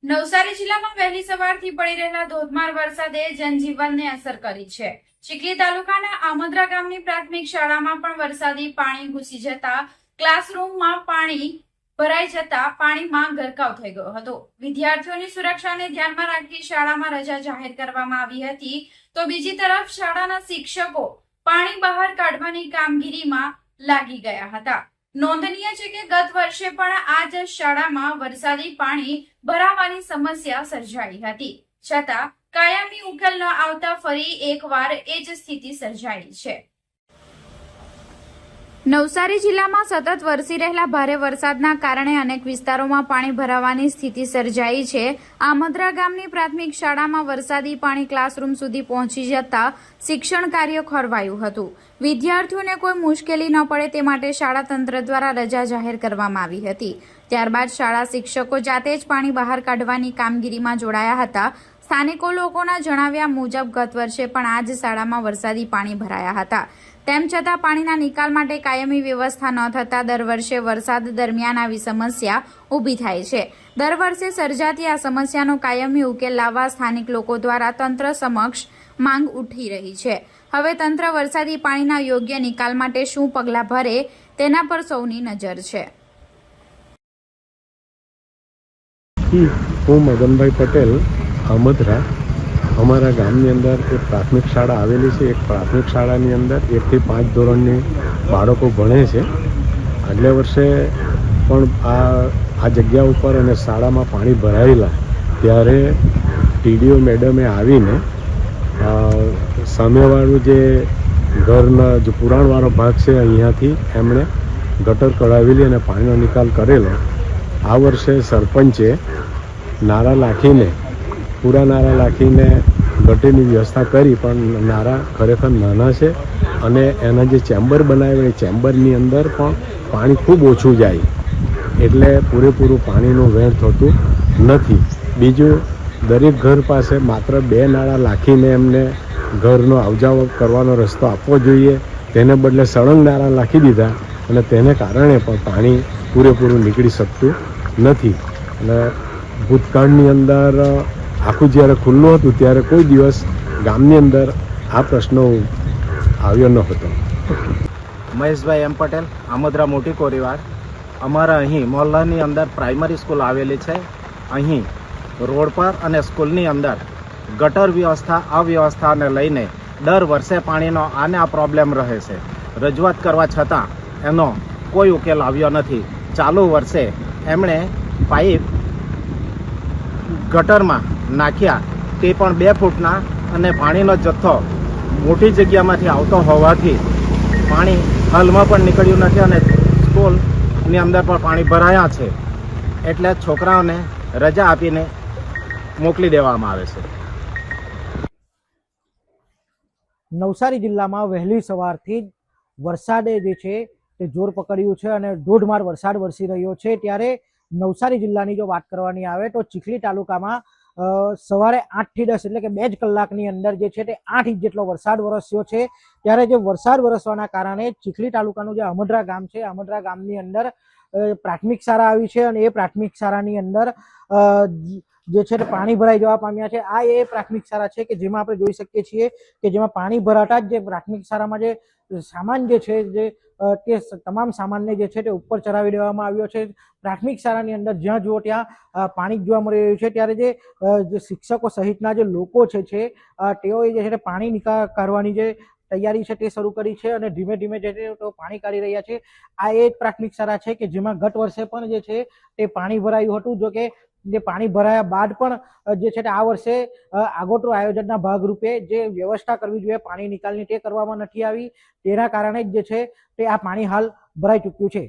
નવસારી જિલ્લામાં વહેલી સવારથી પડી રહેલા ધોધમાર વરસાદે જનજીવનને અસર કરી છે। ચીખલી તાલુકાના આમોદરા ગામની પ્રાથમિક શાળામાં પણ વરસાદી પાણી ઘૂસી જતા ક્લાસરૂમમાં પાણી ભરાઈ જતા પાણીમાં ગરકાવ થઈ ગયો હતો। વિદ્યાર્થીઓની સુરક્ષાને ધ્યાનમાં રાખી શાળામાં રજા જાહેર કરવામાં આવી હતી, તો બીજી તરફ શાળાના શિક્ષકો પાણી બહાર કાઢવાની કામગીરીમાં લાગી ગયા હતા। નોંધનીય છે કે ગત વર્ષે પણ આ જ શાળામાં વરસાદી પાણી ભરાવાની સમસ્યા સર્જાઈ હતી, છતાં કાયમી ઉકેલ ન આવતા ફરી એકવાર એ જ સ્થિતિ સર્જાઈ છે। નવસારી જિલ્લામાં સતત વરસી રહેલા ભારે વરસાદના કારણે અનેક વિસ્તારોમાં પાણી ભરાવાની સ્થિતિ સર્જાઈ છે। આમોદરા ગામની પ્રાથમિક શાળામાં વરસાદી પાણી ક્લાસરૂમ સુધી પહોંચી જતા શિક્ષણ કાર્ય ખોરવાયું હતું। વિદ્યાર્થીઓને કોઈ મુશ્કેલી ન પડે તે માટે શાળા તંત્ર દ્વારા રજા જાહેર કરવામાં આવી હતી। ત્યારબાદ શાળા શિક્ષકો જાતે જ પાણી બહાર કાઢવાની કામગીરીમાં જોડાયા હતા। સ્થાનિકો લોકોના જણાવ્યા મુજબ ગત વર્ષે પણ આ જ શાળામાં વરસાદી પાણી ભરાયા હતા, તેમ છતાં પાણીના નિકાલ માટે કાયમી વ્યવસ્થા ન થતા દર વર્ષે વરસાદ દરમિયાન આવી સમસ્યા ઊભી થાય છે। દર વર્ષે સર્જાતી આ સમસ્યાનો કાયમી ઉકેલ લાવવા સ્થાનિક લોકો દ્વારા તંત્ર સમક્ષ માંગ ઉઠી રહી છે। હવે તંત્ર વરસાદી પાણીના યોગ્ય નિકાલ માટે શું પગલાં ભરે તેના પર સૌની નજર છે। હું મગનભાઈ પટેલ, આમોદરા। અમારા ગામની અંદર એક પ્રાથમિક શાળા આવેલી છે। એક પ્રાથમિક શાળાની અંદર 1 થી 5 ધોરણની બાળકો ભણે છે। આગલે વર્ષે પણ આ જગ્યા ઉપર અને શાળામાં પાણી ભરાયેલા ત્યારે ટીડીઓ મેડમે આવીને સામેવાળું જે ઘરના જે પુરાણવાળો ભાગ છે અહીંયાથી એમણે ગટર કઢાવેલી અને પાણીનો નિકાલ કરેલો। આ વર્ષે સરપંચે નારા નાખીને પૂરા નારા નાખીને ગટરની વ્યવસ્થા કરી, પણ નારા ખરેખર નાના છે અને એના જે ચેમ્બર બનાવ્યા એ ચેમ્બરની અંદર પણ પાણી ખૂબ ઓછું જાય, એટલે પૂરેપૂરું પાણીનું વહેણ થતું નથી। બીજું, દરેક ઘર પાસે માત્ર 2 નાળા નાખીને એમને ઘરનો આવજાવ કરવાનો રસ્તો આપવો જોઈએ, તેને બદલે સળંગ નાળા નાખી દીધા અને તેને કારણે પણ પાણી પૂરેપૂરું નીકળી શકતું નથી। અને ભૂતકાળની અંદર આખું જ્યારે ખુલ્લું હતું ત્યારે કોઈ દિવસ ગામની અંદર આ પ્રશ્ન આવ્યો ન હતો। મહેશભાઈ એમ પટેલ, આમોદરા મોટી કોરીવાડ। અમારા અહીં મોહલ્લાની અંદર પ્રાઇમરી સ્કૂલ આવેલી છે। અહીં રોડ પર અને સ્કૂલની અંદર ગટર વ્યવસ્થા અવ્યવસ્થાને લઈને દર વર્ષે પાણીનો આ પ્રોબ્લેમ રહે છે। રજૂઆત કરવા છતાં એનો કોઈ ઉકેલ આવ્યો નથી। ચાલુ વર્ષે એમણે પાઇપ ગટરમાં નાખ્યા, તે પણ 2 ફૂટના, અને પાણીનો જથ્થો મોટી જગ્યામાંથી આવતો હોવાથી પાણી હાલમાં પણ નીકળ્યું નથી અને સ્કૂલની અંદર પણ પાણી ભરાયા છે, એટલે છોકરાઓને રજા આપીને મોકલી દેવામાં આવે છે। નવસારી જિલ્લામાં વહેલી સવારથી જ વરસાદે જે છે તે જોર પકડ્યું છે અને ધોધમાર વરસાદ વરસી રહ્યો છે। ત્યારે નવસારી જિલ્લાની જો વાત કરવાની આવે તો ચીખલી તાલુકામાં સવારે 8 થી 10 એટલે કે 2 જ કલાકની અંદર જે છે તે 8 ઇંચ જેટલો વરસાદ વરસ્યો છે। ત્યારે જે વરસાદ વરસવાના કારણે ચીખલી તાલુકાનું જે આમોદરા ગામ છે, આમોદરા ગામની અંદર પ્રાથમિક શાળા આવી છે અને એ પ્રાથમિક શાળાની અંદર જે છે તે પાણી ભરાઈ જવા પામ્યા છે। આ એ પ્રાથમિક શાળા છે કે જેમાં આપણે જોઈ શકીએ છીએ કે જેમાં પાણી ભરાતા જ જે પ્રાથમિક શાળામાં જે સામાન જે છે તે તમામ સામાનને જે છે તે ઉપર ચડાવી દેવામાં આવ્યો છે। પ્રાથમિક શાળાની અંદર જ્યાં જુઓ ત્યાં પાણી જોવા મળી રહ્યું છે। ત્યારે જે શિક્ષકો સહિતના જે લોકો છે તેઓએ જે છે તે પાણી નિકાલ કરવાની જે તૈયારી છે તે શરૂ કરી છે અને ધીમે ધીમે જે છે તો પાણી કાઢી રહ્યા છે। આ એ જ પ્રાથમિક શાળા છે કે જેમાં ગત વર્ષે પણ જે છે તે પાણી ભરાયું હતું, જો કે જે પાણી ભરાયા બાદ પણ જે છે તે આ વર્ષે આગોતરું આયોજનના ભાગરૂપે જે વ્યવસ્થા કરવી જોઈએ પાણી નિકાલની તે કરવામાં નથી આવી, તેના કારણે જ જે છે તે આ પાણી હાલ ભરાઈ ચૂક્યું છે।